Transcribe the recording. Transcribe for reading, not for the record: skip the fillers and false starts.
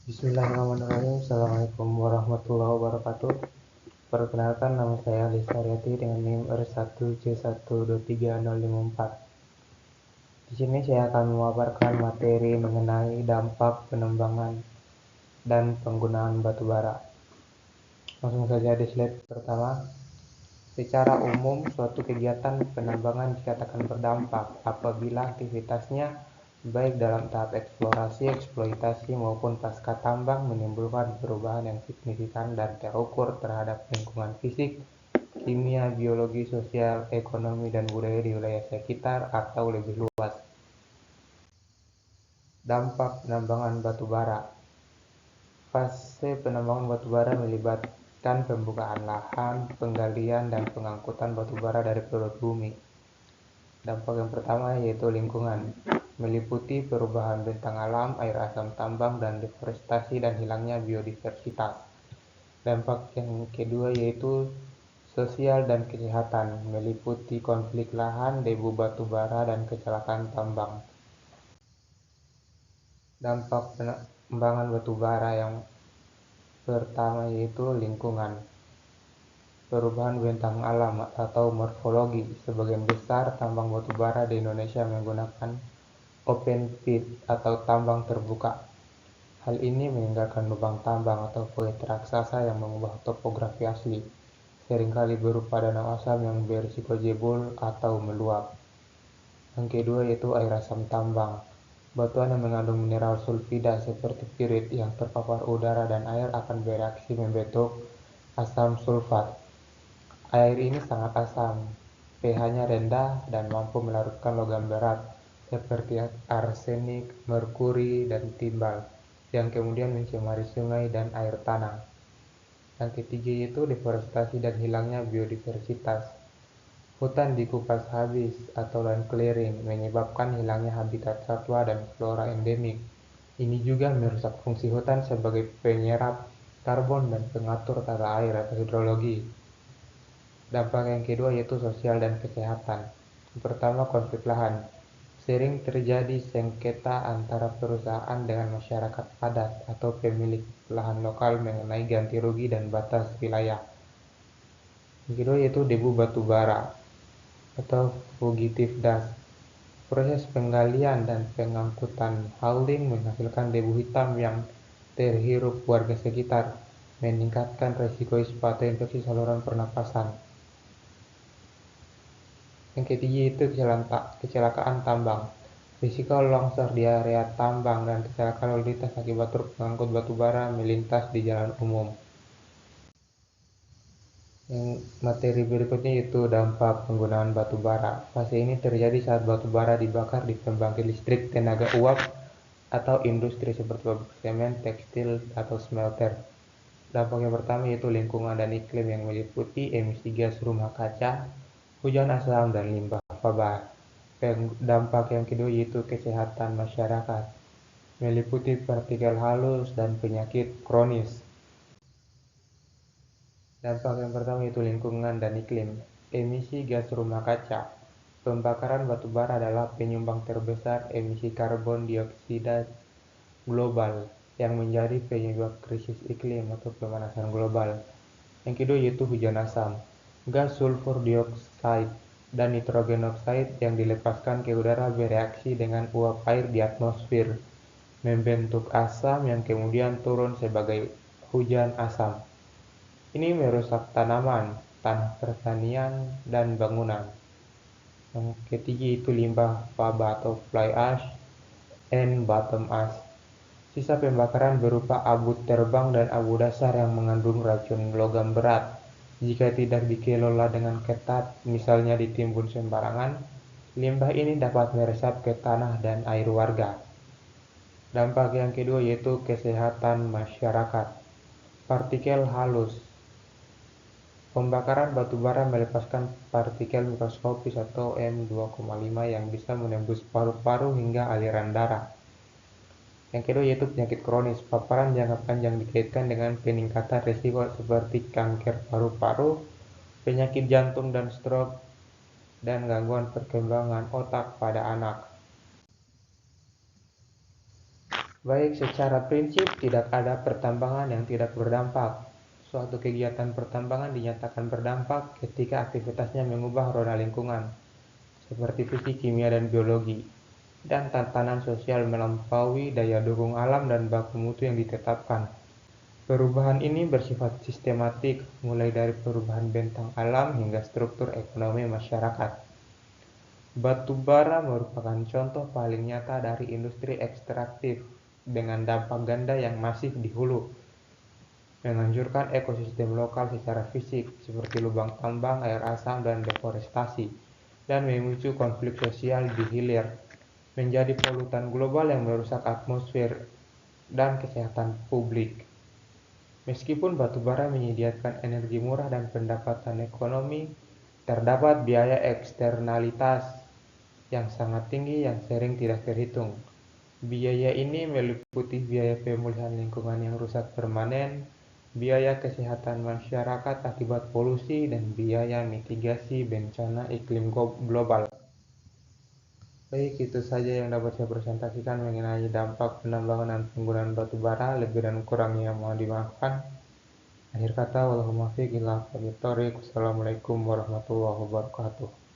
Bismillahirrahmanirrahim. Assalamualaikum warahmatullahi wabarakatuh. Perkenalkan, nama saya Lisa Aryati dengan NIM R1C123023054. Di sini saya akan memaparkan materi mengenai dampak penambangan dan penggunaan batu bara. Langsung saja di slide pertama. Secara umum, suatu kegiatan penambangan dikatakan berdampak apabila aktivitasnya baik dalam tahap eksplorasi, eksploitasi maupun pasca tambang menimbulkan perubahan yang signifikan dan terukur terhadap lingkungan fisik, kimia, biologi, sosial, ekonomi, dan budaya di wilayah sekitar atau lebih luas. Dampak penambangan batu bara. Fase penambangan batu bara melibatkan pembukaan lahan, penggalian, dan pengangkutan batu bara dari perut bumi. Dampak yang pertama yaitu lingkungan, meliputi perubahan bentang alam, air asam tambang, dan deforestasi dan hilangnya biodiversitas. Dampak yang kedua yaitu sosial dan kesehatan, meliputi konflik lahan, debu batu bara, dan kecelakaan tambang. Dampak penambangan batu bara yang pertama yaitu lingkungan. Perubahan bentang alam atau morfologi. Sebagian besar tambang batu bara di Indonesia menggunakan open pit atau tambang terbuka. Hal ini meninggalkan lubang tambang atau void raksasa yang mengubah topografi asli, seringkali berupa danau asam yang berisiko jebol atau meluap. Yang kedua yaitu air asam tambang. Batuan yang mengandung mineral sulfida seperti pirit yang terpapar udara dan air akan bereaksi membentuk asam sulfat. Air ini sangat asam, pH-nya rendah dan mampu melarutkan logam berat seperti arsenik, merkuri, dan timbal yang kemudian mencemari sungai dan air tanah. Yang ketiga yaitu deforestasi dan hilangnya biodiversitas. Hutan dikupas habis atau land clearing menyebabkan hilangnya habitat satwa dan flora endemik. Ini juga merusak fungsi hutan sebagai penyerap karbon dan pengatur tata air atau hidrologi. Dampak yang kedua yaitu sosial dan kesehatan. Pertama, konflik lahan. Sering terjadi sengketa antara perusahaan dengan masyarakat adat atau pemilik lahan lokal mengenai ganti rugi dan batas wilayah. Yang kedua yaitu debu batu bara atau fugitive dust. Proses penggalian dan pengangkutan hauling menghasilkan debu hitam yang terhirup warga sekitar, meningkatkan risiko ispa atau infeksi saluran pernapasan. Yang ketiga itu kecelakaan tambang. Risiko longsor di area tambang dan kecelakaan lalu lintas akibat truk pengangkut batu bara melintas di jalan umum. Yang materi berikutnya yaitu dampak penggunaan batu bara. Fase ini terjadi saat batu bara dibakar di pembangkit listrik tenaga uap atau industri seperti pabrik semen, tekstil, atau smelter. Dampak yang pertama yaitu lingkungan dan iklim yang meliputi emisi gas rumah kaca, hujan asam, dan limbah pabar. Dampak yang kedua yaitu kesehatan masyarakat, meliputi partikel halus dan penyakit kronis. Dampak yang pertama yaitu lingkungan dan iklim. Emisi gas rumah kaca. Pembakaran batu bara adalah penyumbang terbesar emisi karbon dioksida global yang menjadi penyebab krisis iklim atau pemanasan global. Yang kedua yaitu hujan asam. Gas sulfur dioksida dan nitrogen oksida yang dilepaskan ke udara bereaksi dengan uap air di atmosfer, membentuk asam yang kemudian turun sebagai hujan asam. Ini merusak tanaman, tanah pertanian, dan bangunan. Yang ketiga itu limbah faba atau fly ash and bottom ash. Sisa pembakaran berupa abu terbang dan abu dasar yang mengandung racun logam berat. Jika tidak dikelola dengan ketat, misalnya ditimbun sembarangan, limbah ini dapat meresap ke tanah dan air warga. Dampak yang kedua yaitu kesehatan masyarakat. Partikel halus. Pembakaran batu bara melepaskan partikel mikroskopis atau M2,5 yang bisa menembus paru-paru hingga aliran darah. Yang kedua yaitu penyakit kronis. Paparan jangka panjang dikaitkan dengan peningkatan risiko seperti kanker paru-paru, penyakit jantung dan stroke, dan gangguan perkembangan otak pada anak. Baik, secara prinsip tidak ada pertambangan yang tidak berdampak. Suatu kegiatan pertambangan dinyatakan berdampak ketika aktivitasnya mengubah roda lingkungan, seperti fisik, kimia, dan biologi, dan tatanan sosial melampaui daya dukung alam dan baku mutu yang ditetapkan. Perubahan ini bersifat sistematik, mulai dari perubahan bentang alam hingga struktur ekonomi masyarakat. Batu bara merupakan contoh paling nyata dari industri ekstraktif dengan dampak ganda yang masif di hulu, menghancurkan ekosistem lokal secara fisik seperti lubang tambang, air asam, dan deforestasi, dan memicu konflik sosial di hilir, menjadi polutan global yang merusak atmosfer dan kesehatan publik. Meskipun batu bara menyediakan energi murah dan pendapatan ekonomi, terdapat biaya eksternalitas yang sangat tinggi yang sering tidak terhitung. Biaya ini meliputi biaya pemulihan lingkungan yang rusak permanen, biaya kesehatan masyarakat akibat polusi, dan biaya mitigasi bencana iklim global. Baik, itu saja yang dapat saya presentasikan mengenai dampak penambangan dan penggunaan batu bara. Lebih dan kurangnya mohon dimaafkan. Akhir kata, wallahul muwaffiq ila aqwamit thoriq. Wassalamualaikum warahmatullahi wabarakatuh.